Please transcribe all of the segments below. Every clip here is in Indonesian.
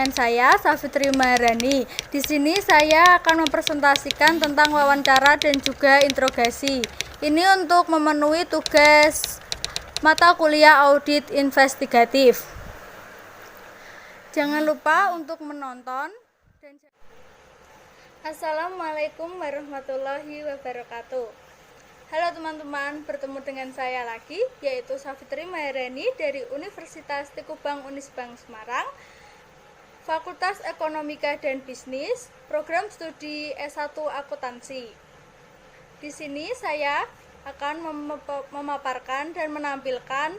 dengan saya Safitri Maharani. Di sini saya akan mempresentasikan tentang wawancara dan juga interogasi. Ini untuk memenuhi tugas mata kuliah audit investigatif. Jangan lupa untuk menonton. Assalamualaikum warahmatullahi wabarakatuh. Halo teman-teman, bertemu dengan saya lagi, yaitu Safitri Maharani dari Universitas Tekubang Unisbank Semarang, Fakultas Ekonomika dan Bisnis, Program Studi S1 Akuntansi. Di sini saya akan memaparkan dan menampilkan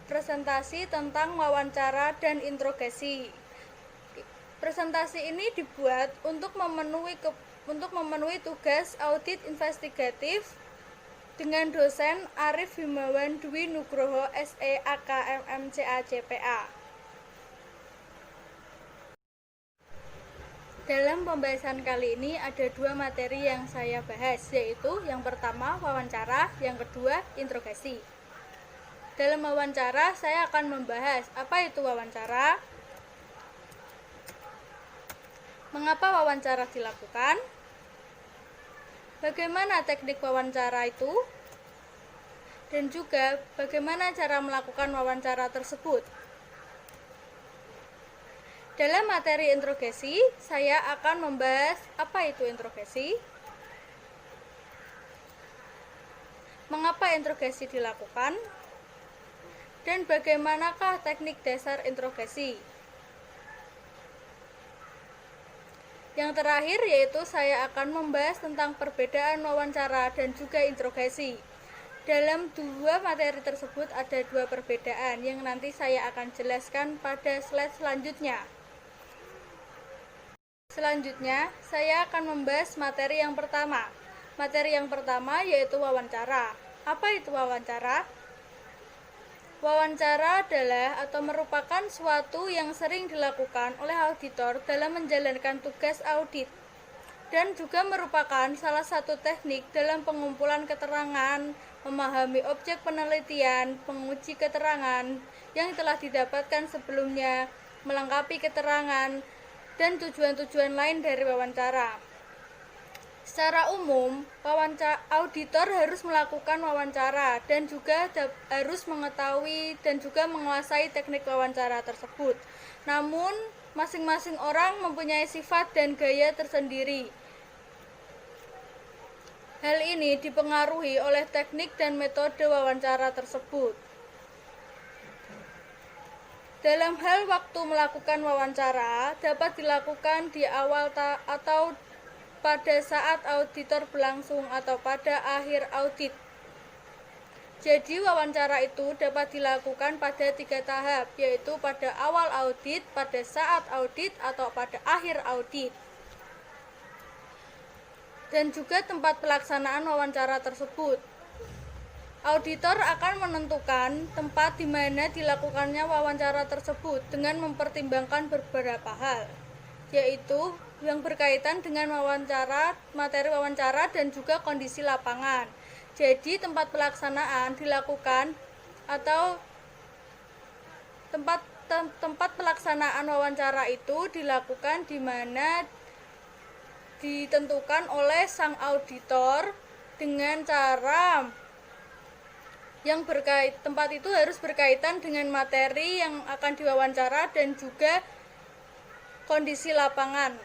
presentasi tentang wawancara dan interogasi. Presentasi ini dibuat untuk memenuhi tugas audit investigatif dengan dosen Arif Himawan Dwi Nugroho SE AKMMCA CPA. Dalam pembahasan kali ini ada dua materi yang saya bahas, yaitu yang pertama wawancara, yang kedua interogasi. Dalam wawancara saya akan membahas apa itu wawancara, mengapa wawancara dilakukan, bagaimana teknik wawancara itu, dan juga bagaimana cara melakukan wawancara tersebut. Dalam materi interogasi, saya akan membahas apa itu interogasi, mengapa interogasi dilakukan, dan bagaimanakah teknik dasar interogasi. Yang terakhir yaitu saya akan membahas tentang perbedaan wawancara dan juga interogasi. Dalam dua materi tersebut ada dua perbedaan yang nanti saya akan jelaskan pada slide selanjutnya. Selanjutnya, saya akan membahas materi yang pertama. Materi yang pertama yaitu wawancara. Apa itu wawancara? Wawancara adalah atau merupakan suatu yang sering dilakukan oleh auditor dalam menjalankan tugas audit dan juga merupakan salah satu teknik dalam pengumpulan keterangan, memahami objek penelitian, menguji keterangan yang telah didapatkan sebelumnya, melengkapi keterangan, dan tujuan-tujuan lain dari wawancara. Secara umum, auditor harus melakukan wawancara dan juga harus mengetahui dan juga menguasai teknik wawancara tersebut. Namun, masing-masing orang mempunyai sifat dan gaya tersendiri. Hal ini dipengaruhi oleh teknik dan metode wawancara tersebut. Dalam hal waktu melakukan wawancara, dapat dilakukan di awal atau pada saat auditor berlangsung atau pada akhir audit. Jadi wawancara itu dapat dilakukan pada 3 tahap, yaitu pada awal audit, pada saat audit, atau pada akhir audit. Dan juga tempat pelaksanaan wawancara tersebut. Auditor akan menentukan tempat di mana dilakukannya wawancara tersebut dengan mempertimbangkan beberapa hal, yaitu yang berkaitan dengan wawancara, materi wawancara, dan juga kondisi lapangan. Jadi tempat pelaksanaan dilakukan atau tempat pelaksanaan wawancara itu dilakukan di mana ditentukan oleh sang auditor dengan cara yang tempat itu harus berkaitan dengan materi yang akan diwawancara dan juga kondisi lapangan.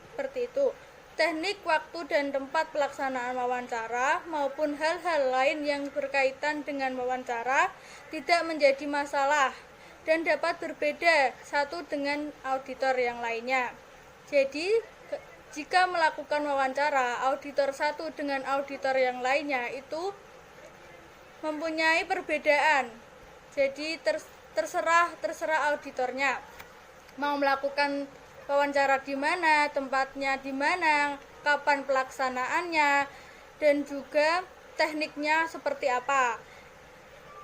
Seperti itu. Teknik, waktu, dan tempat pelaksanaan wawancara maupun hal-hal lain yang berkaitan dengan wawancara tidak menjadi masalah dan dapat berbeda satu dengan auditor yang lainnya. Jadi, jika melakukan wawancara, auditor satu dengan auditor yang lainnya itu mempunyai perbedaan. Jadi terserah auditornya mau melakukan wawancara di mana, tempatnya di mana, kapan pelaksanaannya, dan juga tekniknya seperti apa.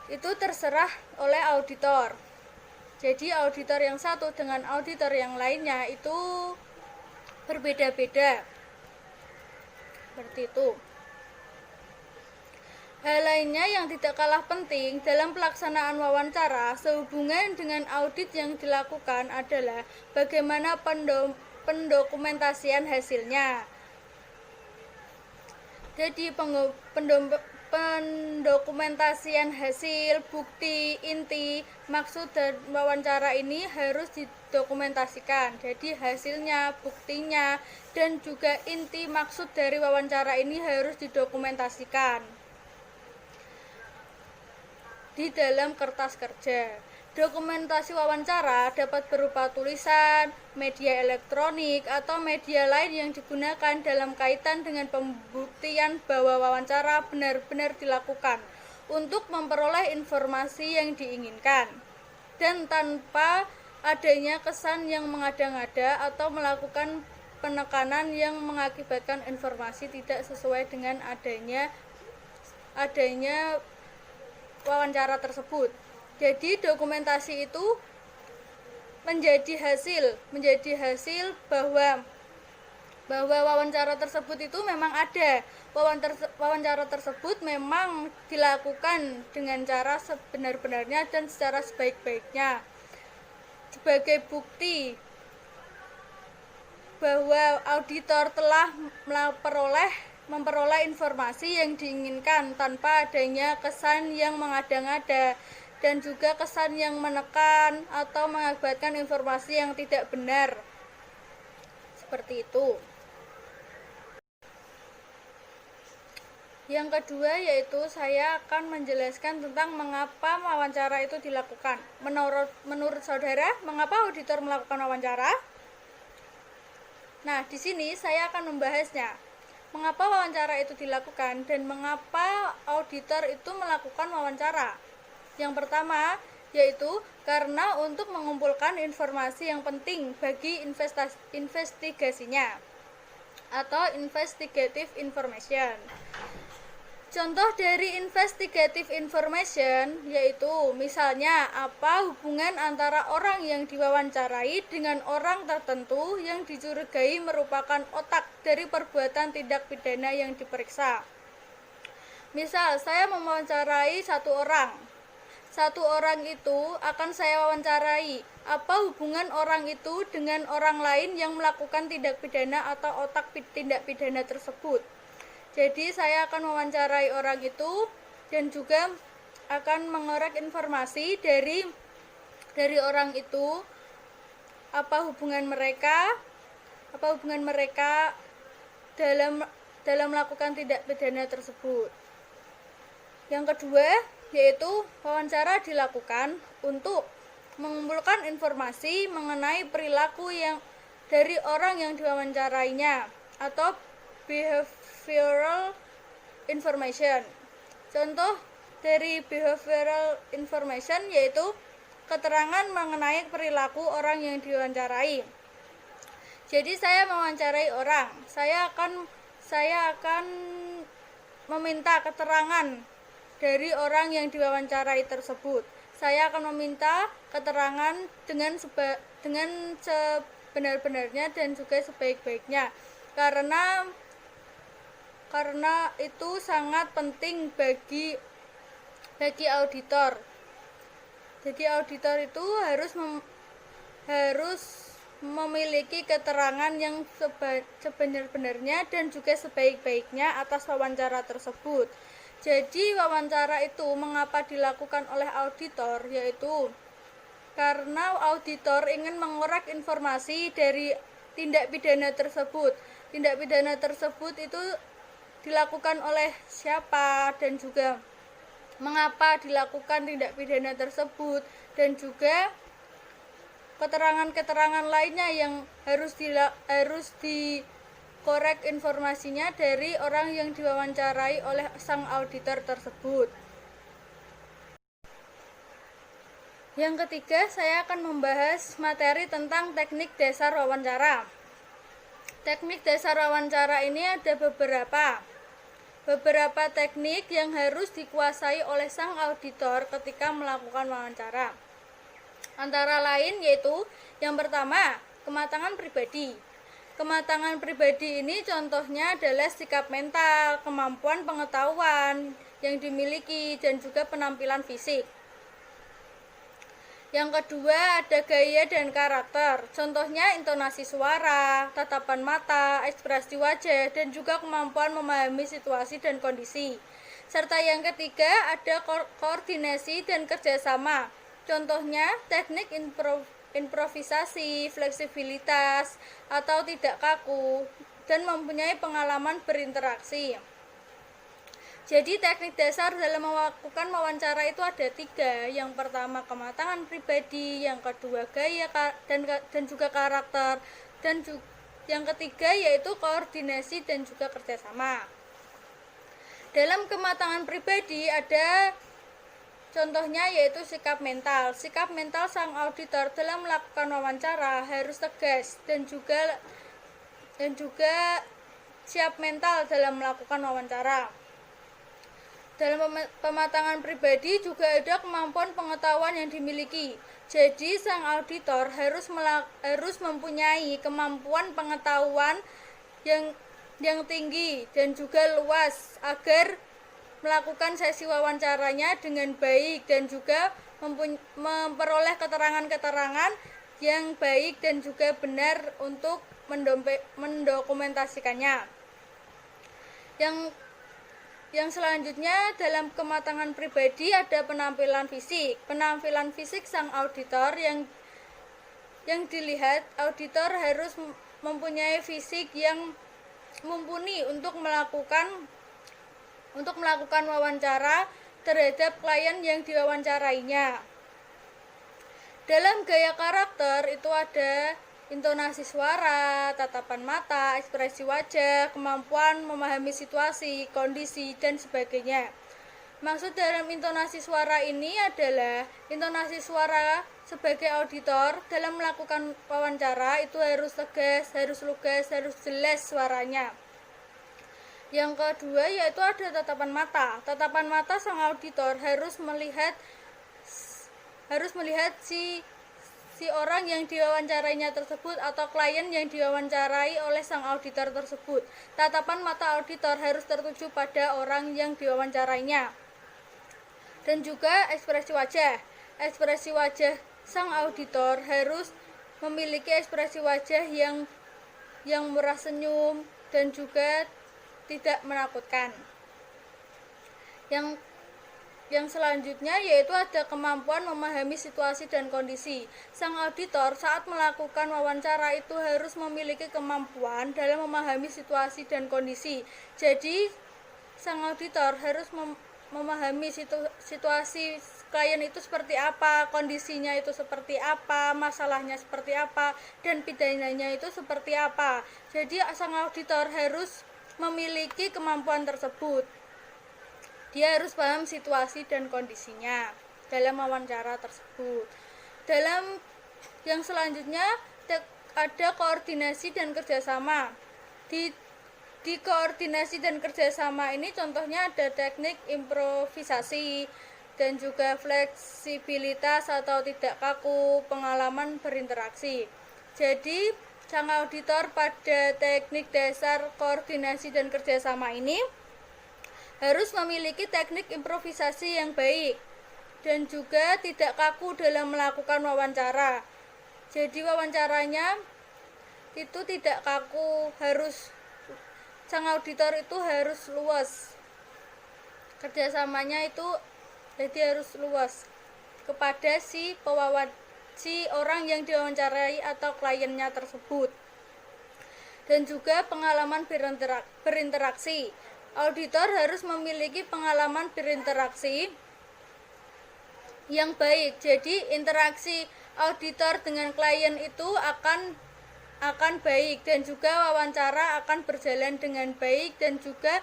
Itu terserah oleh auditor. Jadi auditor yang satu dengan auditor yang lainnya itu berbeda-beda. Seperti itu. Hal lainnya yang tidak kalah penting dalam pelaksanaan wawancara sehubungan dengan audit yang dilakukan adalah bagaimana pendokumentasian hasilnya. Jadi pendokumentasian hasil, bukti, inti, maksud dan wawancara ini harus didokumentasikan. Jadi hasilnya, buktinya, dan juga inti maksud dari wawancara ini harus didokumentasikan di dalam kertas kerja. Dokumentasi wawancara dapat berupa tulisan, media elektronik, atau media lain yang digunakan dalam kaitan dengan pembuktian bahwa wawancara benar-benar dilakukan untuk memperoleh informasi yang diinginkan dan tanpa adanya kesan yang mengada-ngada atau melakukan penekanan yang mengakibatkan informasi tidak sesuai dengan adanya wawancara tersebut. Jadi dokumentasi itu menjadi hasil bahwa wawancara tersebut itu memang ada. Wawancara tersebut memang dilakukan dengan cara sebenar-benarnya dan secara sebaik-baiknya. Sebagai bukti bahwa auditor telah memperoleh informasi yang diinginkan tanpa adanya kesan yang mengada-ngada dan juga kesan yang menekan atau mengakibatkan informasi yang tidak benar. Seperti itu. Yang kedua yaitu saya akan menjelaskan tentang mengapa wawancara itu dilakukan. Menurut saudara, mengapa auditor melakukan wawancara? Nah, di sini saya akan membahasnya. Mengapa wawancara itu dilakukan dan mengapa auditor itu melakukan wawancara? Yang pertama yaitu karena untuk mengumpulkan informasi yang penting bagi investigasinya atau investigative information. Contoh dari investigative information yaitu misalnya apa hubungan antara orang yang diwawancarai dengan orang tertentu yang dicurigai merupakan otak dari perbuatan tindak pidana yang diperiksa. Misal saya mewawancarai satu orang itu akan saya wawancarai apa hubungan orang itu dengan orang lain yang melakukan tindak pidana atau otak tindak pidana tersebut. Jadi saya akan mewawancarai orang itu dan juga akan mengorek informasi dari orang itu apa hubungan mereka dalam melakukan tindak pidana tersebut. Yang kedua yaitu wawancara dilakukan untuk mengumpulkan informasi mengenai perilaku yang dari orang yang diwawancarainya atau behavioral information. Contoh dari behavioral information yaitu keterangan mengenai perilaku orang yang diwawancarai. Jadi saya mewawancarai orang, saya akan meminta keterangan dari orang yang diwawancarai tersebut. Saya akan meminta keterangan dengan sebenar-benarnya dan juga sebaik-baiknya. Karena itu sangat penting bagi auditor. Jadi auditor itu harus memiliki keterangan yang sebenar-benarnya dan juga sebaik-baiknya atas wawancara tersebut. Jadi wawancara itu mengapa dilakukan oleh auditor, yaitu karena auditor ingin mengorek informasi dari tindak pidana tersebut. Tindak pidana tersebut itu dilakukan oleh siapa dan juga mengapa dilakukan tindak pidana tersebut dan juga keterangan-keterangan lainnya yang harus dikorek informasinya dari orang yang diwawancarai oleh sang auditor tersebut. Yang ketiga, saya akan membahas materi tentang teknik dasar wawancara. Teknik dasar wawancara ini ada beberapa teknik yang harus dikuasai oleh sang auditor ketika melakukan wawancara. Antara lain yaitu yang pertama, kematangan pribadi. Kematangan pribadi ini contohnya adalah sikap mental, kemampuan pengetahuan, yang dimiliki dan juga penampilan fisik. Yang kedua ada gaya dan karakter, contohnya intonasi suara, tatapan mata, ekspresi wajah, dan juga kemampuan memahami situasi dan kondisi. Serta yang ketiga ada koordinasi dan kerjasama, contohnya teknik improvisasi, fleksibilitas, atau tidak kaku, dan mempunyai pengalaman berinteraksi. Jadi teknik dasar dalam melakukan wawancara itu ada 3. Yang pertama kematangan pribadi, yang kedua gaya dan juga karakter, dan yang ketiga yaitu koordinasi dan juga kerjasama. Dalam kematangan pribadi ada contohnya yaitu sikap mental. Sikap mental sang auditor dalam melakukan wawancara harus tegas dan juga siap mental dalam melakukan wawancara. Dalam pematangan pribadi juga ada kemampuan pengetahuan yang dimiliki. Jadi sang auditor harus mempunyai kemampuan pengetahuan yang tinggi dan juga luas agar melakukan sesi wawancaranya dengan baik dan juga memperoleh keterangan-keterangan yang baik dan juga benar untuk mendokumentasikannya. Yang selanjutnya dalam kematangan pribadi ada penampilan fisik. Penampilan fisik sang auditor yang dilihat, auditor harus mempunyai fisik yang mumpuni untuk melakukan wawancara terhadap klien yang diwawancarainya. Dalam gaya karakter itu ada intonasi suara, tatapan mata, ekspresi wajah, kemampuan memahami situasi, kondisi, dan sebagainya. Maksud dalam intonasi suara ini adalah intonasi suara sebagai auditor dalam melakukan wawancara itu harus tegas, harus lugas, harus jelas suaranya. Yang kedua yaitu ada tatapan mata. Tatapan mata sang auditor harus melihat si orang yang diwawancarainya tersebut atau klien yang diwawancarai oleh sang auditor tersebut. Tatapan mata auditor harus tertuju pada orang yang diwawancarainya. Dan juga ekspresi wajah. Ekspresi wajah sang auditor harus memiliki ekspresi wajah yang murah senyum dan juga tidak menakutkan. Yang selanjutnya yaitu ada kemampuan memahami situasi dan kondisi. Sang auditor saat melakukan wawancara itu harus memiliki kemampuan dalam memahami situasi dan kondisi. Jadi sang auditor harus memahami situasi klien itu seperti apa, kondisinya itu seperti apa, masalahnya seperti apa, dan pidananya itu seperti apa. Jadi sang auditor harus memiliki kemampuan tersebut. Dia harus paham situasi dan kondisinya dalam wawancara tersebut. Dalam yang selanjutnya ada koordinasi dan kerjasama. Di koordinasi dan kerjasama ini contohnya ada teknik improvisasi dan juga fleksibilitas atau tidak kaku, pengalaman berinteraksi. Jadi sang auditor pada teknik dasar koordinasi dan kerjasama ini harus memiliki teknik improvisasi yang baik dan juga tidak kaku dalam melakukan wawancara. Jadi wawancaranya itu tidak kaku, sang auditor itu harus luas. Kerjasamanya itu jadi harus luas kepada si orang yang diwawancarai atau kliennya tersebut. Dan juga pengalaman berinteraksi. Auditor harus memiliki pengalaman berinteraksi yang baik. Jadi interaksi auditor dengan klien itu akan baik dan juga wawancara akan berjalan dengan baik dan juga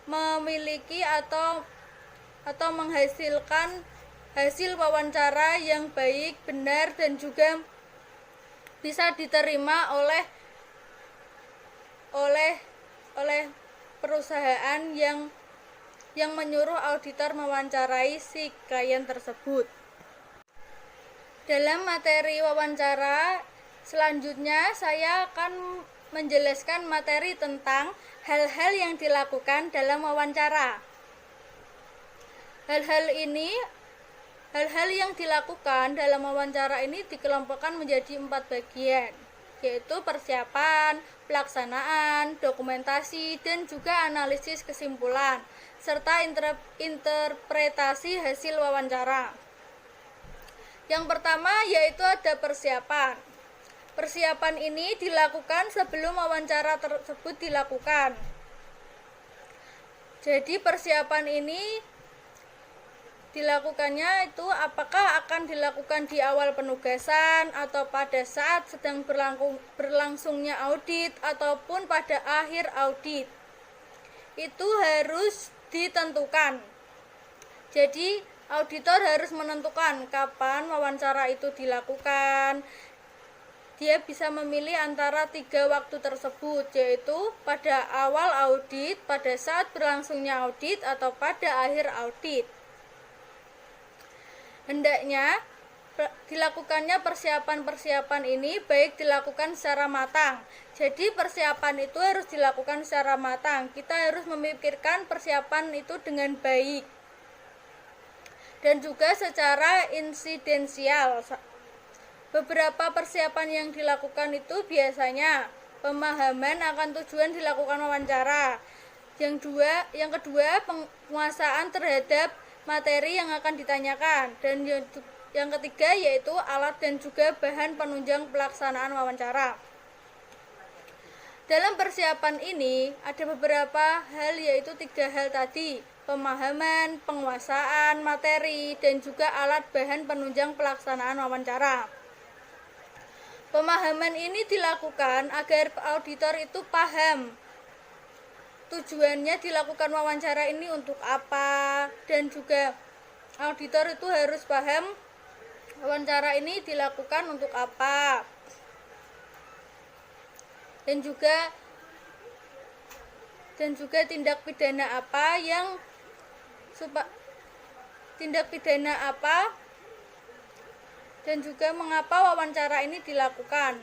memiliki atau menghasilkan hasil wawancara yang baik, benar dan juga bisa diterima oleh perusahaan yang menyuruh auditor mewawancarai si klien tersebut. Dalam materi wawancara selanjutnya saya akan menjelaskan materi tentang hal-hal yang dilakukan dalam wawancara. Hal-hal yang dilakukan dalam wawancara ini dikelompokkan menjadi 4 bagian, yaitu persiapan, pelaksanaan, dokumentasi, dan juga analisis kesimpulan, serta interpretasi hasil wawancara. Yang pertama yaitu ada persiapan. Persiapan ini dilakukan sebelum wawancara tersebut dilakukan. Jadi persiapan ini dilakukannya itu apakah akan dilakukan di awal penugasan atau pada saat sedang berlangsungnya audit ataupun pada akhir audit. Itu harus ditentukan. Jadi auditor harus menentukan kapan wawancara itu dilakukan. Dia bisa memilih antara 3 waktu tersebut, yaitu pada awal audit, pada saat berlangsungnya audit, atau pada akhir audit. Hendaknya dilakukannya persiapan-persiapan ini baik dilakukan secara matang. Jadi persiapan itu harus dilakukan secara matang. Kita harus memikirkan persiapan itu dengan baik. Dan juga secara insidensial. Beberapa persiapan yang dilakukan itu biasanya pemahaman akan tujuan dilakukan wawancara. Yang kedua, penguasaan terhadap materi yang akan ditanyakan, dan yang ketiga yaitu alat dan juga bahan penunjang pelaksanaan wawancara. Dalam persiapan ini ada beberapa hal, yaitu 3 hal tadi: pemahaman, penguasaan materi, dan juga alat bahan penunjang pelaksanaan wawancara. Pemahaman ini dilakukan agar auditor itu paham tujuannya dilakukan wawancara ini untuk apa, dan juga auditor itu harus paham wawancara ini dilakukan untuk apa, dan juga tindak pidana apa dan juga mengapa wawancara ini dilakukan.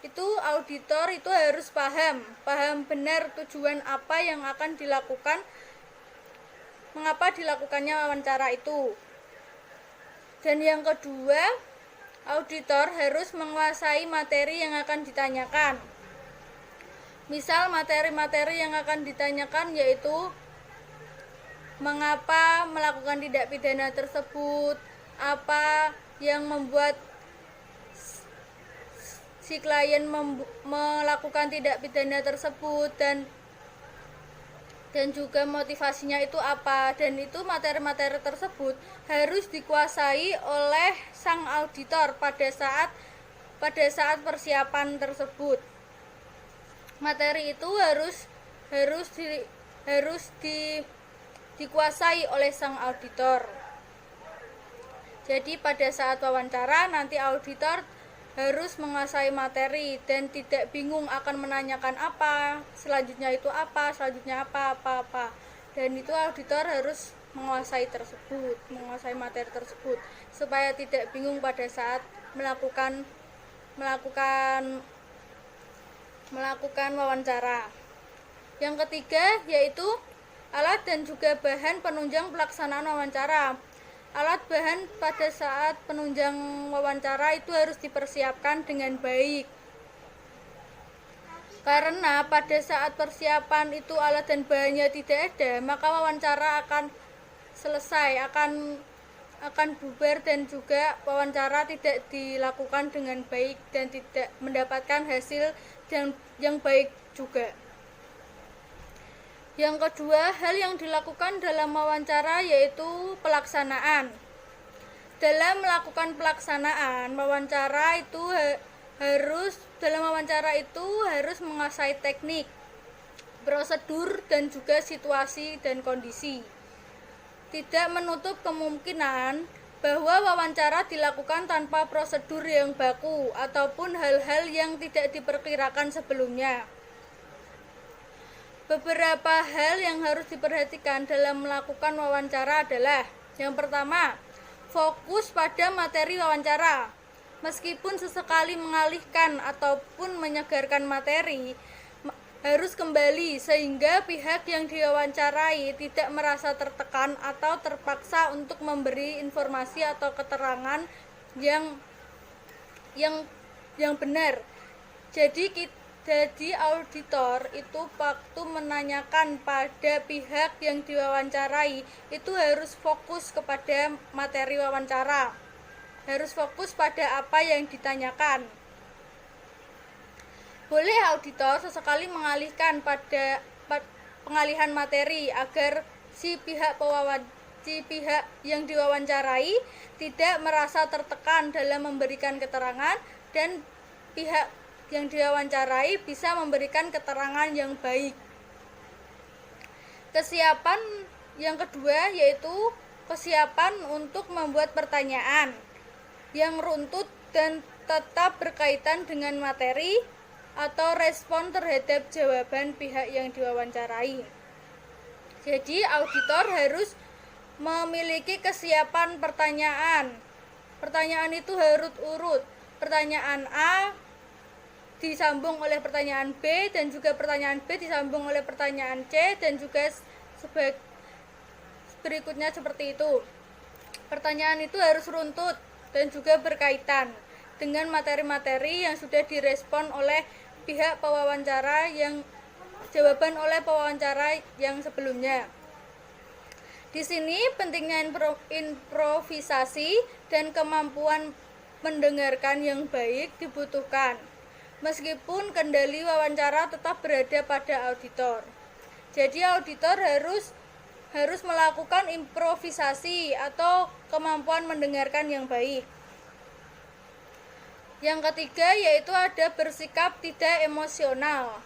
Itu auditor itu harus paham benar tujuan apa yang akan dilakukan, mengapa dilakukannya wawancara itu. Dan yang kedua, auditor harus menguasai materi yang akan ditanyakan. Misal materi-materi yang akan ditanyakan yaitu mengapa melakukan tindak pidana tersebut, apa yang membuat si klien melakukan tindak pidana tersebut, dan juga motivasinya itu apa. Dan itu materi-materi tersebut harus dikuasai oleh sang auditor pada saat persiapan tersebut. Materi itu harus dikuasai oleh sang auditor. Jadi pada saat wawancara nanti auditor harus menguasai materi dan tidak bingung akan menanyakan apa, selanjutnya itu apa, selanjutnya apa. Dan itu auditor harus menguasai materi tersebut supaya tidak bingung pada saat melakukan wawancara. Yang ketiga yaitu alat dan juga bahan penunjang pelaksanaan wawancara. Alat bahan pada saat penunjang wawancara itu harus dipersiapkan dengan baik. Karena pada saat persiapan itu alat dan bahannya tidak ada, maka wawancara akan selesai, akan bubar, dan juga wawancara tidak dilakukan dengan baik dan tidak mendapatkan hasil yang baik juga. Yang kedua, hal yang dilakukan dalam wawancara yaitu pelaksanaan. Dalam melakukan pelaksanaan wawancara itu harus menguasai teknik, prosedur, dan juga situasi dan kondisi. Tidak menutup kemungkinan bahwa wawancara dilakukan tanpa prosedur yang baku ataupun hal-hal yang tidak diperkirakan sebelumnya. Beberapa hal yang harus diperhatikan dalam melakukan wawancara adalah: yang pertama, fokus pada materi wawancara. Meskipun sesekali mengalihkan ataupun menyegarkan materi, harus kembali sehingga pihak yang diwawancarai tidak merasa tertekan atau terpaksa untuk memberi informasi atau keterangan yang benar. Jadi auditor itu waktu menanyakan pada pihak yang diwawancarai itu harus fokus kepada materi wawancara. Harus fokus pada apa yang ditanyakan. Boleh auditor sesekali mengalihkan pada pengalihan materi agar si pihak yang diwawancarai tidak merasa tertekan dalam memberikan keterangan dan pihak yang diwawancarai bisa memberikan keterangan yang baik. Kesiapan yang kedua yaitu kesiapan untuk membuat pertanyaan yang runtut dan tetap berkaitan dengan materi atau respon terhadap jawaban pihak yang diwawancarai. Jadi auditor harus memiliki kesiapan pertanyaan. Pertanyaan itu harus urut. Pertanyaan A disambung oleh pertanyaan B dan juga pertanyaan B disambung oleh pertanyaan C dan juga berikutnya seperti itu. Pertanyaan itu harus runtut dan juga berkaitan dengan materi-materi yang sudah direspon oleh pihak pewawancara yang jawaban oleh pewawancara yang sebelumnya. Di sini pentingnya improvisasi dan kemampuan mendengarkan yang baik dibutuhkan. Meskipun kendali wawancara tetap berada pada auditor. Jadi auditor harus melakukan improvisasi atau kemampuan mendengarkan yang baik. Yang ketiga yaitu ada bersikap tidak emosional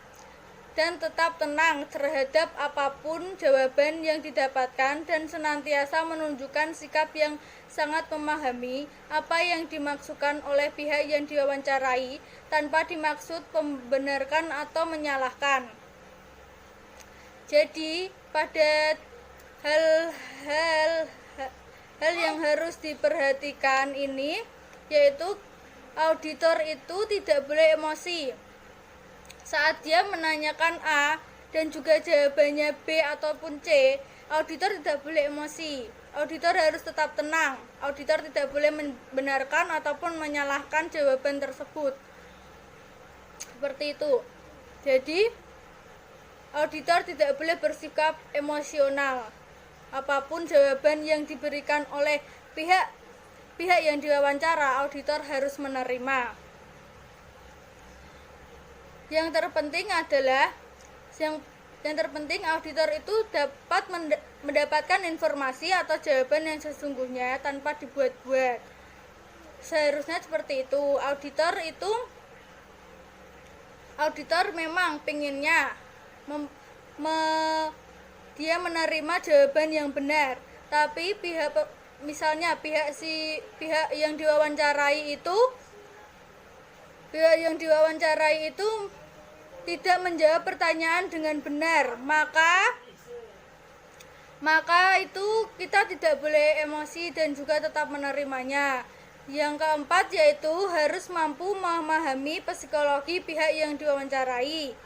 dan tetap tenang terhadap apapun jawaban yang didapatkan dan senantiasa menunjukkan sikap yang sangat memahami apa yang dimaksudkan oleh pihak yang diwawancarai tanpa dimaksud membenarkan atau menyalahkan. Jadi pada hal yang harus diperhatikan ini yaitu auditor itu tidak boleh emosi saat dia menanyakan A dan juga jawabannya B ataupun C. Auditor tidak boleh emosi. Auditor harus tetap tenang. Auditor tidak boleh membenarkan ataupun menyalahkan jawaban tersebut. Seperti itu. Jadi auditor tidak boleh bersikap emosional. Apapun jawaban yang diberikan oleh pihak yang diwawancara, auditor harus menerima. Yang terpenting adalah yang terpenting auditor itu dapat mendapatkan informasi atau jawaban yang sesungguhnya tanpa dibuat-buat. Seharusnya seperti itu. Auditor memang pinginnya dia menerima jawaban yang benar, tapi pihak yang diwawancarai itu tidak menjawab pertanyaan dengan benar, maka itu kita tidak boleh emosi dan juga tetap menerimanya. Yang keempat yaitu harus mampu memahami psikologi pihak yang diwawancarai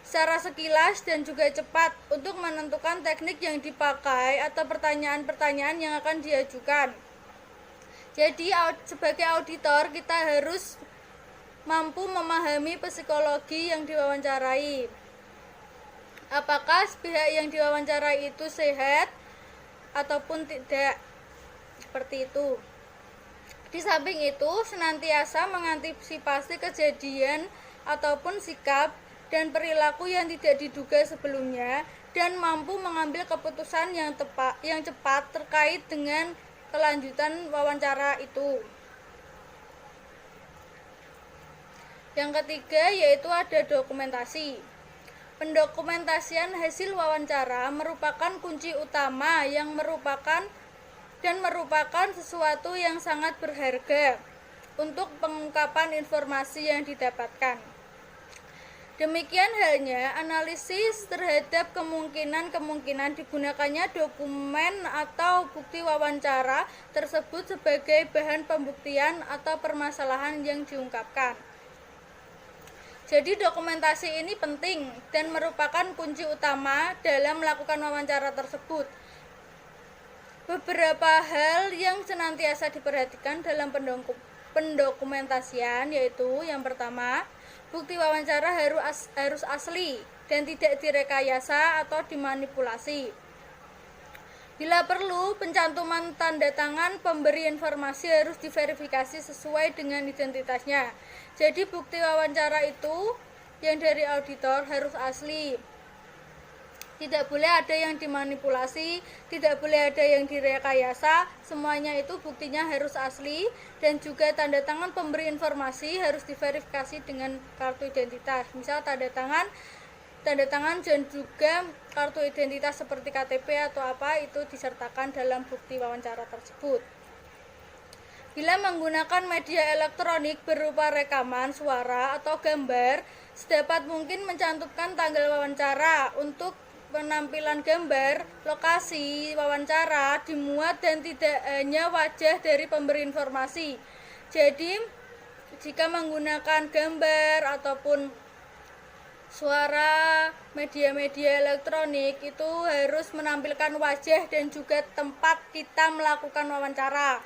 secara sekilas dan juga cepat untuk menentukan teknik yang dipakai atau pertanyaan-pertanyaan yang akan diajukan. Jadi sebagai auditor kita harus mampu memahami psikologi yang diwawancarai. Apakah pihak yang diwawancarai itu sehat ataupun tidak, seperti itu. Di samping itu senantiasa mengantisipasi kejadian ataupun sikap dan perilaku yang tidak diduga sebelumnya dan mampu mengambil keputusan yang cepat terkait dengan kelanjutan wawancara itu. Yang ketiga yaitu ada dokumentasi. Pendokumentasian hasil wawancara merupakan kunci utama yang merupakan sesuatu yang sangat berharga untuk pengungkapan informasi yang didapatkan. Demikian halnya analisis terhadap kemungkinan digunakannya dokumen atau bukti wawancara tersebut sebagai bahan pembuktian atau permasalahan yang diungkapkan. Jadi dokumentasi ini penting dan merupakan kunci utama dalam melakukan wawancara tersebut. Beberapa hal yang senantiasa diperhatikan dalam pendokumentasian yaitu yang pertama, bukti wawancara harus asli dan tidak direkayasa atau dimanipulasi. Bila perlu, pencantuman tanda tangan pemberi informasi harus diverifikasi sesuai dengan identitasnya. Jadi bukti wawancara itu yang dari auditor harus asli. Tidak boleh ada yang dimanipulasi, tidak boleh ada yang direkayasa, semuanya itu buktinya harus asli dan juga tanda tangan pemberi informasi harus diverifikasi dengan kartu identitas. Misal tanda tangan dan juga kartu identitas seperti KTP atau apa itu disertakan dalam bukti wawancara tersebut. Bila menggunakan media elektronik berupa rekaman suara atau gambar, sedapat mungkin mencantumkan tanggal wawancara. Untuk penampilan gambar, lokasi wawancara dimuat dan tidak hanya wajah dari pemberi informasi. Jadi, jika menggunakan gambar ataupun suara media-media elektronik itu harus menampilkan wajah dan juga tempat kita melakukan wawancara.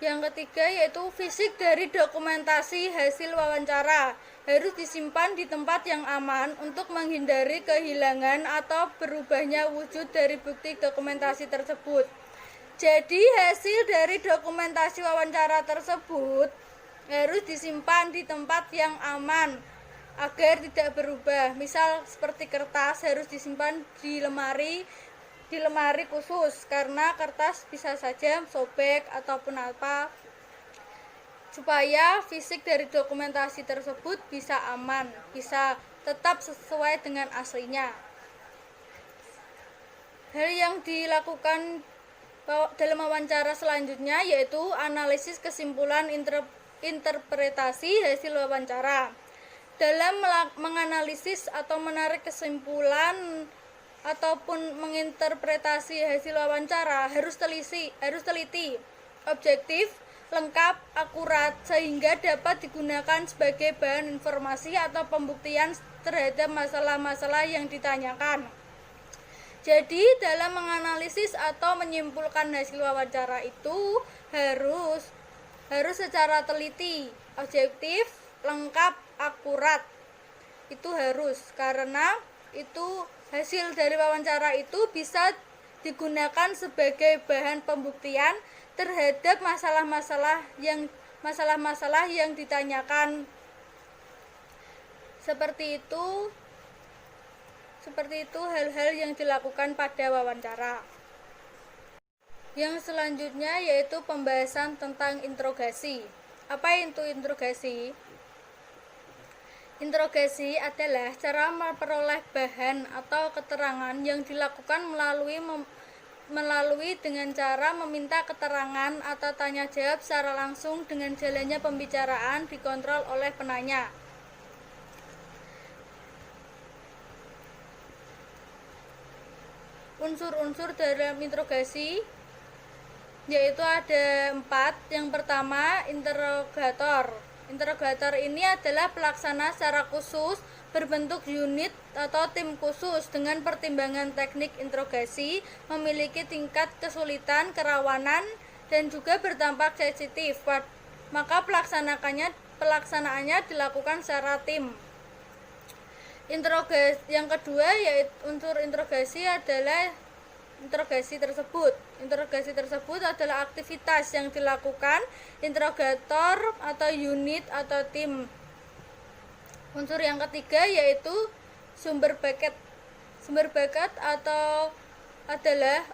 Yang ketiga yaitu fisik dari dokumentasi hasil wawancara harus disimpan di tempat yang aman untuk menghindari kehilangan atau berubahnya wujud dari bukti dokumentasi tersebut. Jadi hasil dari dokumentasi wawancara tersebut harus disimpan di tempat yang aman agar tidak berubah. Misal seperti kertas harus disimpan di lemari khusus karena kertas bisa saja sobek ataupun apa, supaya fisik dari dokumentasi tersebut bisa aman, bisa tetap sesuai dengan aslinya. Hal yang dilakukan dalam wawancara selanjutnya yaitu analisis kesimpulan interpretasi hasil wawancara. Dalam menganalisis atau menarik kesimpulan ataupun menginterpretasi hasil wawancara harus teliti, objektif, lengkap, akurat sehingga dapat digunakan sebagai bahan informasi atau pembuktian terhadap masalah-masalah yang ditanyakan. Jadi dalam menganalisis atau menyimpulkan hasil wawancara itu harus secara teliti, objektif, lengkap, akurat. Itu harus, karena itu hasil dari wawancara itu bisa digunakan sebagai bahan pembuktian terhadap masalah-masalah yang ditanyakan. Seperti itu hal-hal yang dilakukan pada wawancara. Yang selanjutnya yaitu pembahasan tentang interogasi. Apa itu interogasi? Interogasi adalah cara memperoleh bahan atau keterangan yang dilakukan melalui dengan cara meminta keterangan atau tanya jawab secara langsung dengan jalannya pembicaraan dikontrol oleh penanya. Unsur-unsur dalam interogasi yaitu ada 4. Yang pertama, interrogator. Interrogator ini adalah pelaksana secara khusus berbentuk unit atau tim khusus dengan pertimbangan teknik interogasi, memiliki tingkat kesulitan, kerawanan, dan juga berdampak sensitif. Maka pelaksanaannya dilakukan secara tim. Yang kedua yaitu unsur interogasi adalah interogasi tersebut. Interogasi tersebut adalah aktivitas yang dilakukan interrogator atau unit atau tim. Unsur yang ketiga yaitu sumber bakat. Sumber bakat adalah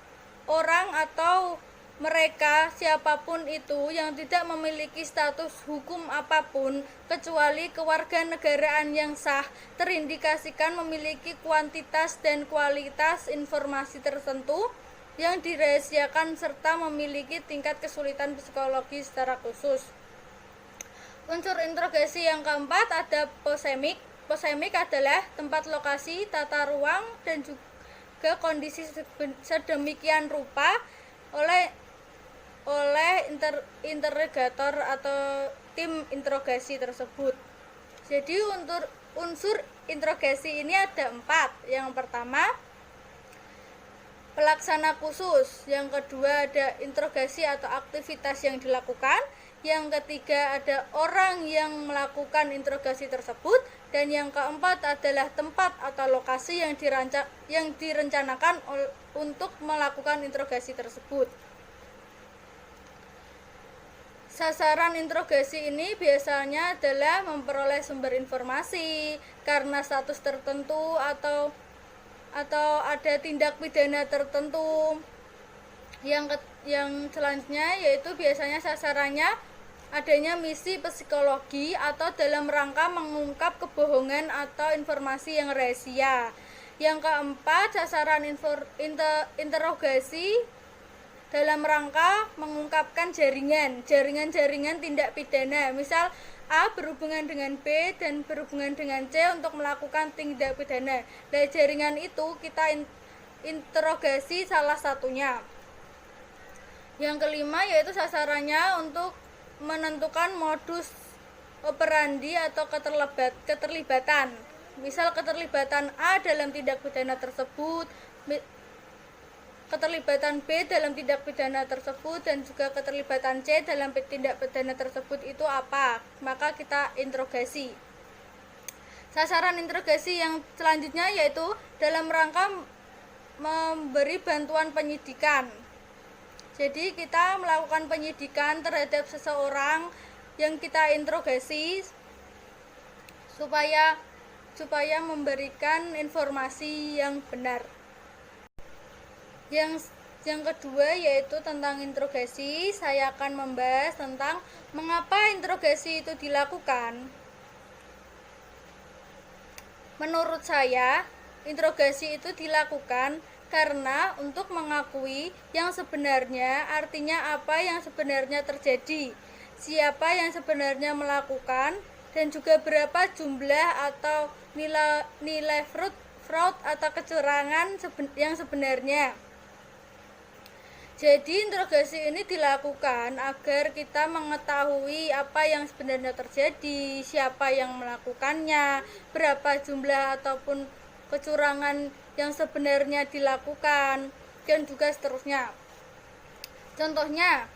orang atau mereka siapapun itu yang tidak memiliki status hukum apapun kecuali kewarganegaraan yang sah, terindikasikan memiliki kuantitas dan kualitas informasi tertentu yang dirahasiakan serta memiliki tingkat kesulitan psikologi secara khusus. Unsur interogasi yang keempat ada posemik. Posemik adalah tempat, lokasi, tata ruang dan juga kondisi sedemikian rupa oleh interrogator atau tim interogasi tersebut. Jadi unsur interogasi ini ada 4. Yang pertama, pelaksana khusus. Yang kedua, ada interogasi atau aktivitas yang dilakukan. Yang ketiga, ada orang yang melakukan interogasi tersebut. Dan yang keempat adalah tempat atau lokasi yang direncanakan untuk melakukan interogasi tersebut. Sasaran interogasi ini biasanya adalah memperoleh sumber informasi karena status tertentu atau ada tindak pidana tertentu. Yang selanjutnya yaitu biasanya sasarannya adanya misi psikologi atau dalam rangka mengungkap kebohongan atau informasi yang rahasia. Yang keempat, sasaran interogasi dalam rangka mengungkapkan jaringan tindak pidana. Misal A berhubungan dengan B dan berhubungan dengan C untuk melakukan tindak pidana. Dari jaringan itu kita interogasi salah satunya. Yang kelima yaitu sasarannya untuk menentukan modus operandi atau keterlibatan. Misal keterlibatan A dalam tindak pidana tersebut, keterlibatan B dalam tindak pidana tersebut, dan juga keterlibatan C dalam tindak pidana tersebut itu apa, maka kita interogasi. Sasaran interogasi yang selanjutnya yaitu dalam rangka memberi bantuan penyidikan. Jadi kita melakukan penyidikan terhadap seseorang yang kita interogasi supaya memberikan informasi yang benar. Yang kedua yaitu tentang interogasi. Saya akan membahas tentang mengapa interogasi itu dilakukan. Menurut saya, interogasi itu dilakukan karena untuk mengakui yang sebenarnya, artinya apa yang sebenarnya terjadi, siapa yang sebenarnya melakukan, dan juga berapa jumlah atau nilai fraud atau kecurangan yang sebenarnya. Jadi interogasi ini dilakukan agar kita mengetahui apa yang sebenarnya terjadi, siapa yang melakukannya, berapa jumlah ataupun kecurangan yang sebenarnya dilakukan, dan juga seterusnya. Contohnya,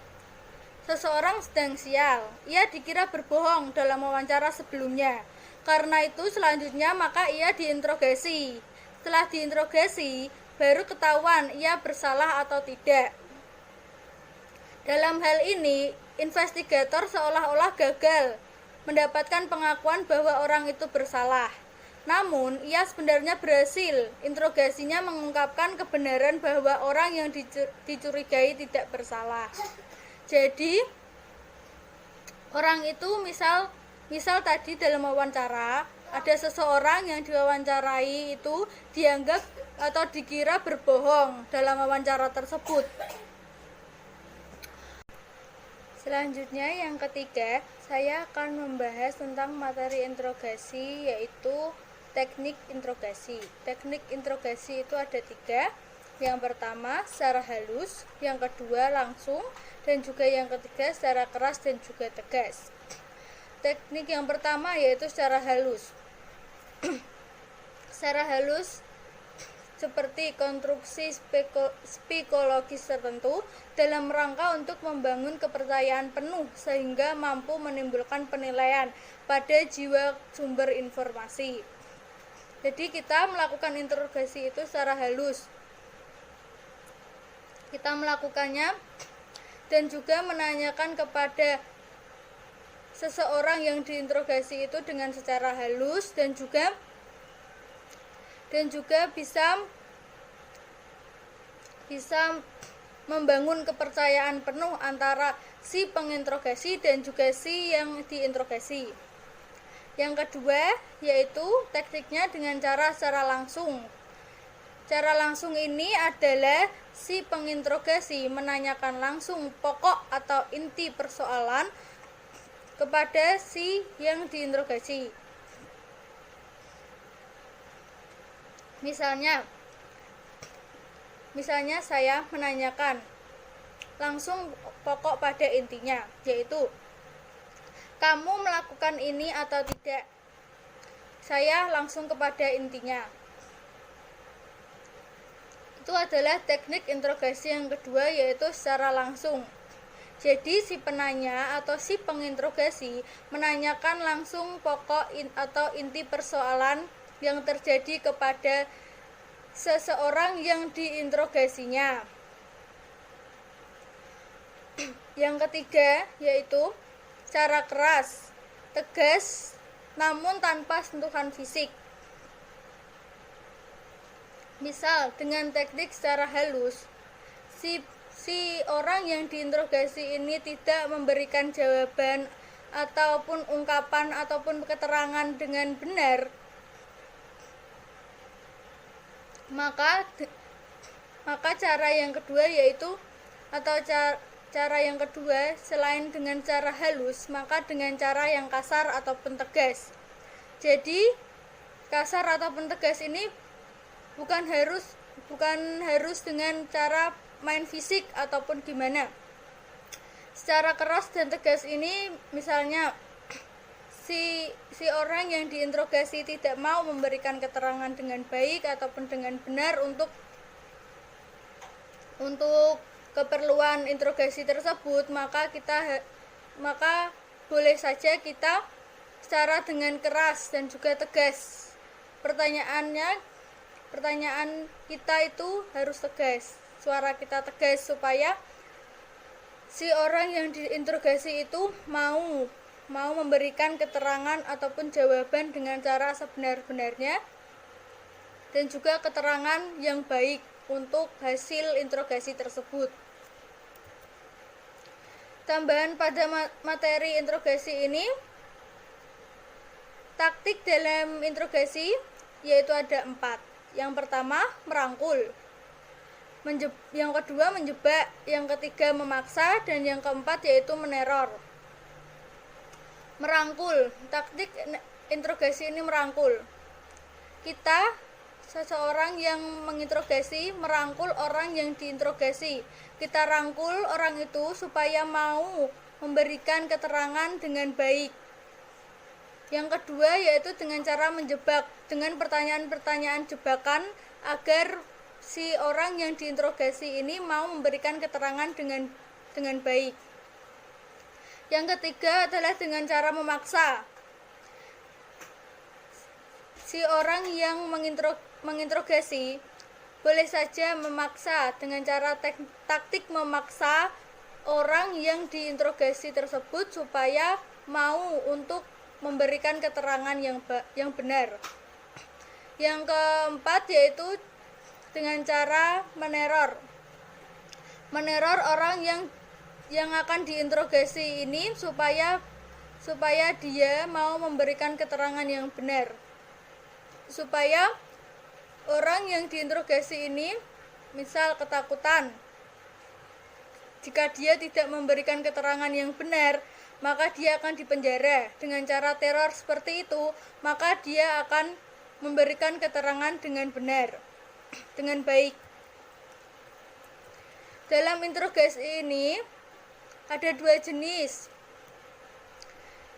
seseorang sedang sial, ia dikira berbohong dalam wawancara sebelumnya. Karena itu selanjutnya maka ia diinterogasi. Setelah diinterogasi, baru ketahuan ia bersalah atau tidak. Dalam hal ini, investigator seolah-olah gagal mendapatkan pengakuan bahwa orang itu bersalah. Namun, ia sebenarnya berhasil. Interogasinya mengungkapkan kebenaran bahwa orang yang dicurigai tidak bersalah. Jadi, orang itu misal tadi dalam wawancara, ada seseorang yang diwawancarai itu dianggap atau dikira berbohong dalam wawancara tersebut. Selanjutnya yang ketiga, saya akan membahas tentang materi interogasi, yaitu teknik interogasi. Teknik interogasi itu ada 3. Yang pertama secara halus, yang kedua langsung, dan juga yang ketiga secara keras dan juga tegas. Teknik yang pertama yaitu secara halus. Secara halus seperti konstruksi psikologis tertentu dalam rangka untuk membangun kepercayaan penuh sehingga mampu menimbulkan penilaian pada jiwa sumber informasi. Jadi kita melakukan interogasi itu secara halus. Kita melakukannya dan juga menanyakan kepada seseorang yang diinterogasi itu dengan secara halus dan juga bisa membangun kepercayaan penuh antara si penginterogasi dan juga si yang diinterogasi. Yang kedua yaitu tekniknya dengan cara secara langsung. Cara langsung ini adalah si penginterogasi menanyakan langsung pokok atau inti persoalan kepada si yang diinterogasi. Misalnya saya menanyakan langsung pokok pada intinya, yaitu kamu melakukan ini atau tidak. saya langsung kepada intinya. Itu adalah teknik interogasi yang kedua, yaitu secara langsung. Jadi si penanya atau si penginterogasi menanyakan langsung pokok atau inti persoalan yang terjadi kepada seseorang yang diinterogasinya. Yang ketiga yaitu cara keras, tegas, namun tanpa sentuhan fisik. Misal dengan teknik secara halus, si orang yang diinterogasi ini tidak memberikan jawaban ataupun ungkapan ataupun keterangan dengan benar, maka cara yang kedua yaitu atau cara yang kedua selain dengan cara halus, maka dengan cara yang kasar ataupun tegas. Jadi kasar ataupun tegas ini bukan harus dengan cara main fisik ataupun gimana. Secara keras dan tegas ini misalnya si orang yang diinterogasi tidak mau memberikan keterangan dengan baik ataupun dengan benar untuk keperluan interogasi tersebut, maka boleh saja kita secara dengan keras dan juga tegas. Pertanyaan kita itu harus tegas, suara kita tegas supaya si orang yang diinterogasi itu mau memberikan keterangan ataupun jawaban dengan cara sebenar-benarnya dan juga keterangan yang baik untuk hasil interogasi tersebut. Tambahan pada materi interogasi ini, taktik dalam interogasi yaitu ada 4. Yang pertama, merangkul. Yang kedua, menjebak. Yang ketiga, memaksa. Dan yang keempat yaitu meneror. Merangkul. Taktik interogasi ini merangkul. Seseorang yang menginterogasi merangkul orang yang diinterogasi. Kita rangkul orang itu supaya mau memberikan keterangan dengan baik. Yang kedua yaitu dengan cara menjebak, dengan pertanyaan-pertanyaan jebakan agar si orang yang diinterogasi ini mau memberikan keterangan dengan baik. Yang ketiga adalah dengan cara memaksa. Si orang yang menginterogasi boleh saja memaksa dengan cara taktik memaksa orang yang diinterogasi tersebut supaya mau untuk memberikan keterangan yang benar. Yang keempat yaitu dengan cara meneror. Meneror orang yang akan diinterogasi ini supaya dia mau memberikan keterangan yang benar. Supaya orang yang diinterogasi ini misal ketakutan. Jika dia tidak memberikan keterangan yang benar, maka dia akan dipenjara. Dengan cara teror seperti itu, maka dia akan memberikan keterangan dengan benar, dengan baik. Dalam interogasi ini ada 2 jenis,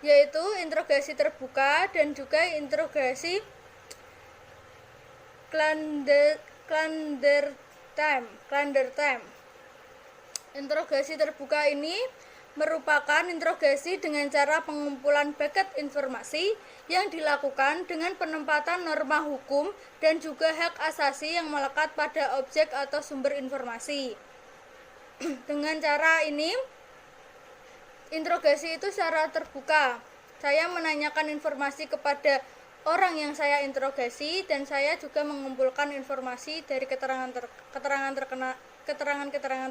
yaitu interogasi terbuka dan juga interogasi clandestine. Interogasi terbuka ini merupakan interogasi dengan cara pengumpulan bucket informasi yang dilakukan dengan penempatan norma hukum dan juga hak asasi yang melekat pada objek atau sumber informasi. Dengan cara ini, interogasi itu secara terbuka. Saya menanyakan informasi kepada orang yang saya interogasi dan saya juga mengumpulkan informasi dari keterangan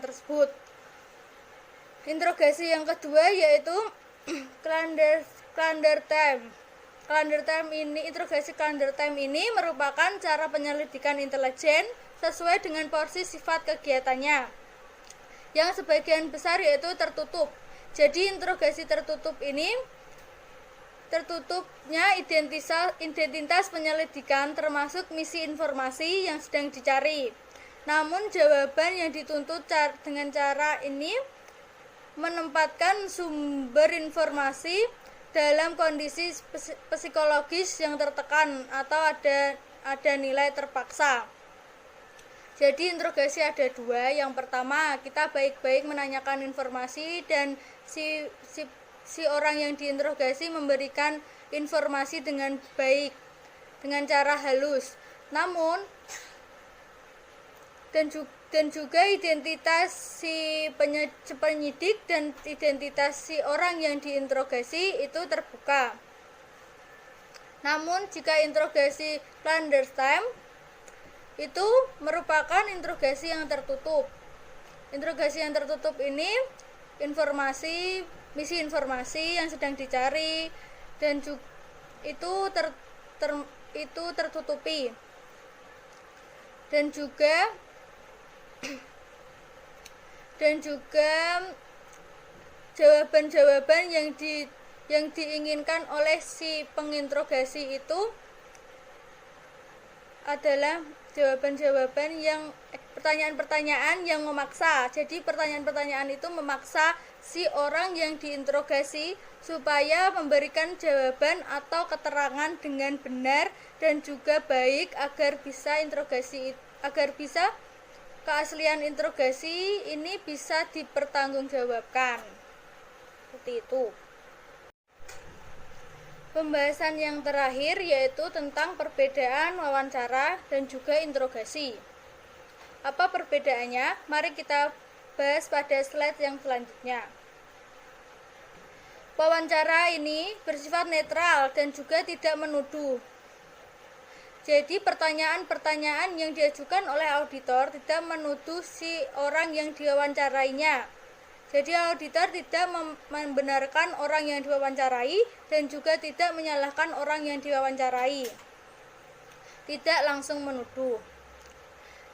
tersebut. Interogasi yang kedua yaitu clandestine. Interogasi clandestine ini merupakan cara penyelidikan intelijen sesuai dengan porsi sifat kegiatannya, yang sebagian besar yaitu tertutup. Jadi interogasi tertutup ini tertutupnya identitas penyelidikan termasuk misi informasi yang sedang dicari. Namun jawaban yang dituntut dengan cara ini menempatkan sumber informasi dalam kondisi psikologis yang tertekan atau ada nilai terpaksa. Jadi interogasi ada dua. Yang pertama, kita baik-baik menanyakan informasi dan si orang yang diinterogasi memberikan informasi dengan baik, dengan cara halus. Namun dan juga identitas si penyidik dan identitas si orang yang diinterogasi itu terbuka. Namun jika interogasi clandestine itu merupakan interogasi yang tertutup. Interogasi yang tertutup ini misi informasi yang sedang dicari dan itu tertutupi. Dan juga jawaban-jawaban yang diinginkan oleh si penginterogasi itu adalah jawaban-jawaban yang pertanyaan-pertanyaan yang memaksa. Jadi pertanyaan-pertanyaan itu memaksa si orang yang diinterogasi supaya memberikan jawaban atau keterangan dengan benar dan juga baik agar bisa keaslian interogasi ini bisa dipertanggungjawabkan. Seperti itu. Pembahasan yang terakhir yaitu tentang perbedaan wawancara dan juga interogasi. Apa perbedaannya? Mari kita bahas pada slide yang selanjutnya. Wawancara ini bersifat netral dan juga tidak menuduh. Jadi pertanyaan-pertanyaan yang diajukan oleh auditor tidak menuduh si orang yang diwawancarainya. Jadi auditor tidak membenarkan orang yang diwawancarai dan juga tidak menyalahkan orang yang diwawancarai. Tidak langsung menuduh.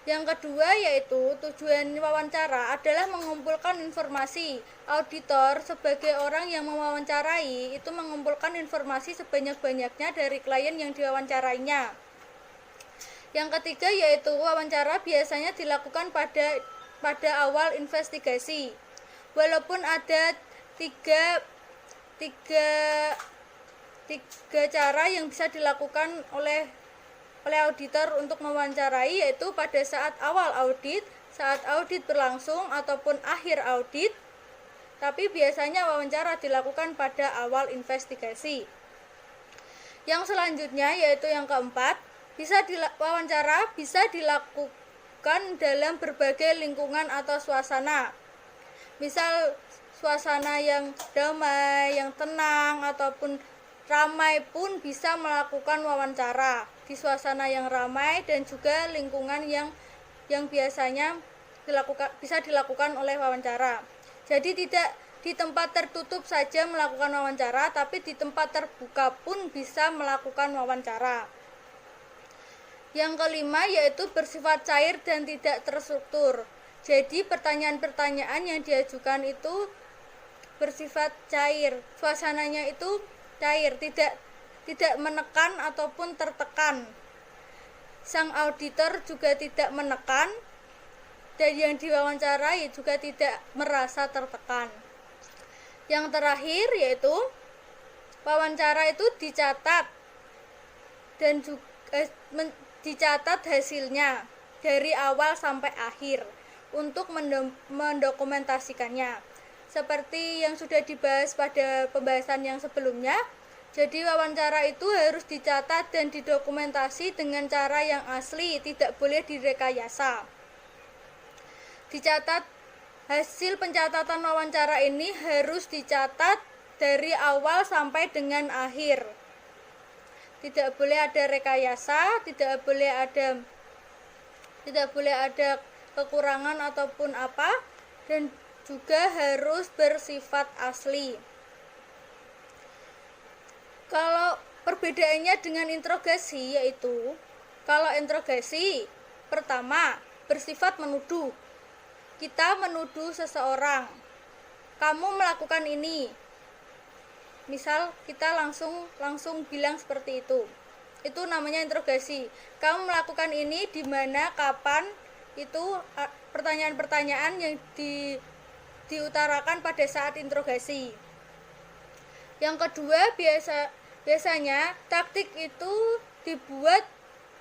Yang kedua yaitu tujuan wawancara adalah mengumpulkan informasi. Auditor sebagai orang yang mewawancarai itu mengumpulkan informasi sebanyak-banyaknya dari klien yang diwawancarainya. Yang ketiga yaitu wawancara biasanya dilakukan pada awal investigasi. Walaupun ada tiga cara yang bisa dilakukan oleh auditor untuk mewawancarai, yaitu pada saat awal audit, saat audit berlangsung ataupun akhir audit. Tapi biasanya wawancara dilakukan pada awal investigasi. Yang selanjutnya yaitu yang keempat, wawancara bisa dilakukan dalam berbagai lingkungan atau suasana. Misal suasana yang damai, yang tenang ataupun ramai pun bisa melakukan wawancara di suasana yang ramai dan juga lingkungan yang biasanya bisa dilakukan oleh wawancara. Jadi tidak di tempat tertutup saja melakukan wawancara, tapi di tempat terbuka pun bisa melakukan wawancara. Yang kelima yaitu bersifat cair dan tidak terstruktur. Jadi pertanyaan-pertanyaan yang diajukan itu bersifat cair, suasananya itu cair, tidak menekan ataupun tertekan. Sang auditor juga tidak menekan dan yang diwawancarai juga tidak merasa tertekan. Yang terakhir yaitu wawancara itu dicatat dan juga dicatat hasilnya dari awal sampai akhir untuk mendokumentasikannya. Seperti yang sudah dibahas pada pembahasan yang sebelumnya, jadi wawancara itu harus dicatat dan didokumentasi dengan cara yang asli, tidak boleh direkayasa. Dicatat, hasil pencatatan wawancara ini harus dicatat dari awal sampai dengan akhir. Tidak boleh ada rekayasa, tidak boleh ada kekurangan ataupun apa, dan juga harus bersifat asli. Kalau perbedaannya dengan interogasi yaitu, kalau interogasi pertama bersifat menuduh. Kita menuduh seseorang, kamu melakukan ini. Misal kita langsung bilang seperti itu. Itu namanya interogasi. Kamu melakukan ini di mana, kapan? Itu pertanyaan-pertanyaan yang diutarakan pada saat interogasi. Yang kedua, biasanya taktik itu dibuat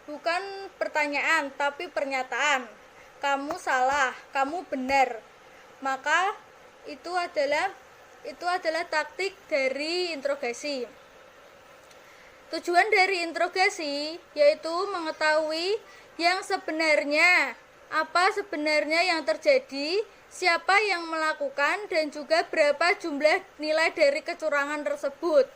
bukan pertanyaan tapi pernyataan. Kamu salah, kamu benar. Maka itu adalah taktik dari interogasi. Tujuan dari interogasi yaitu mengetahui yang sebenarnya, apa sebenarnya yang terjadi, siapa yang melakukan, dan juga berapa jumlah nilai dari kecurangan tersebut.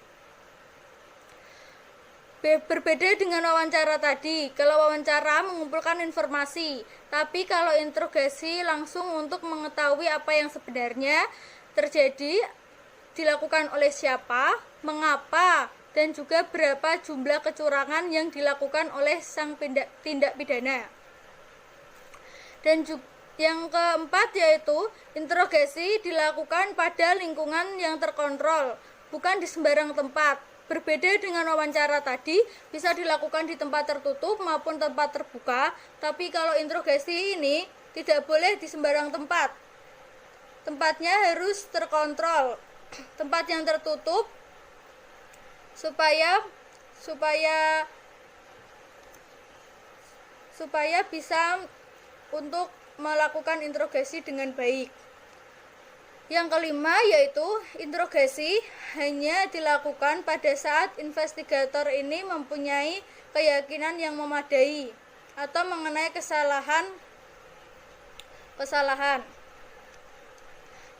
Berbeda dengan wawancara tadi. Kalau wawancara mengumpulkan informasi, tapi kalau interogasi langsung untuk mengetahui apa yang sebenarnya terjadi, dilakukan oleh siapa, mengapa, dan juga berapa jumlah kecurangan yang dilakukan oleh sang tindak pidana. Dan juga yang keempat yaitu interogasi dilakukan pada lingkungan yang terkontrol, bukan di sembarang tempat. Berbeda dengan wawancara tadi, bisa dilakukan di tempat tertutup maupun tempat terbuka, tapi kalau interogasi ini tidak boleh di sembarang tempat. Tempatnya harus terkontrol, tempat yang tertutup, supaya bisa untuk melakukan interogasi dengan baik. Yang kelima yaitu interogasi hanya dilakukan pada saat investigator ini mempunyai keyakinan yang memadai atau mengenai kesalahan.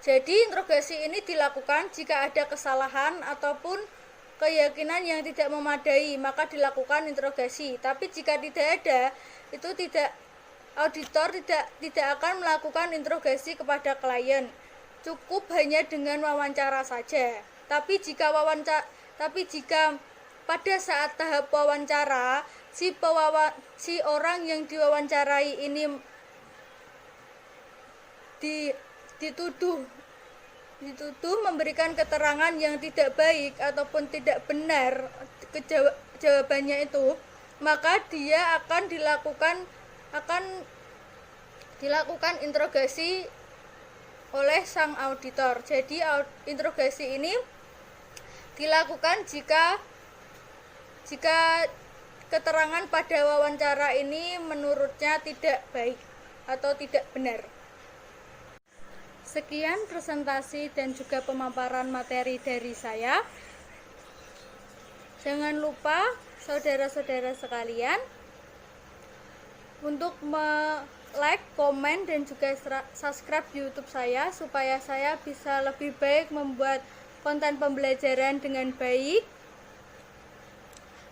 Jadi interogasi ini dilakukan jika ada kesalahan ataupun keyakinan yang tidak memadai, maka dilakukan interogasi. Tapi jika tidak ada, itu auditor tidak akan melakukan interogasi kepada klien. Cukup hanya dengan wawancara saja. Tapi jika pada saat tahap wawancara si orang yang diwawancarai ini dituduh memberikan keterangan yang tidak baik ataupun tidak benar jawabannya itu, maka dia akan dilakukan interogasi oleh sang auditor. Jadi interogasi ini dilakukan jika keterangan pada wawancara ini menurutnya tidak baik atau tidak benar. Sekian presentasi dan juga pemaparan materi dari saya. Jangan lupa saudara-saudara sekalian untuk like, komen, dan juga subscribe YouTube saya supaya saya bisa lebih baik membuat konten pembelajaran dengan baik.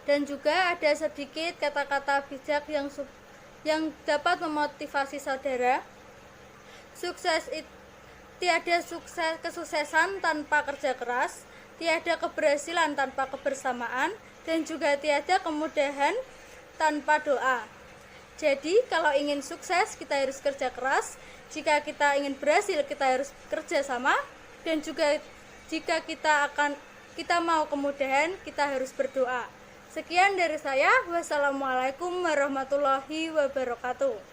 Dan juga ada sedikit kata-kata bijak yang dapat memotivasi saudara. Tiada kesuksesan tanpa kerja keras, tiada keberhasilan tanpa kebersamaan, dan juga tiada kemudahan tanpa doa. Jadi kalau ingin sukses kita harus kerja keras, jika kita ingin berhasil kita harus kerja sama, dan juga jika kita mau kemudahan kita harus berdoa. Sekian dari saya. Wassalamualaikum warahmatullahi wabarakatuh.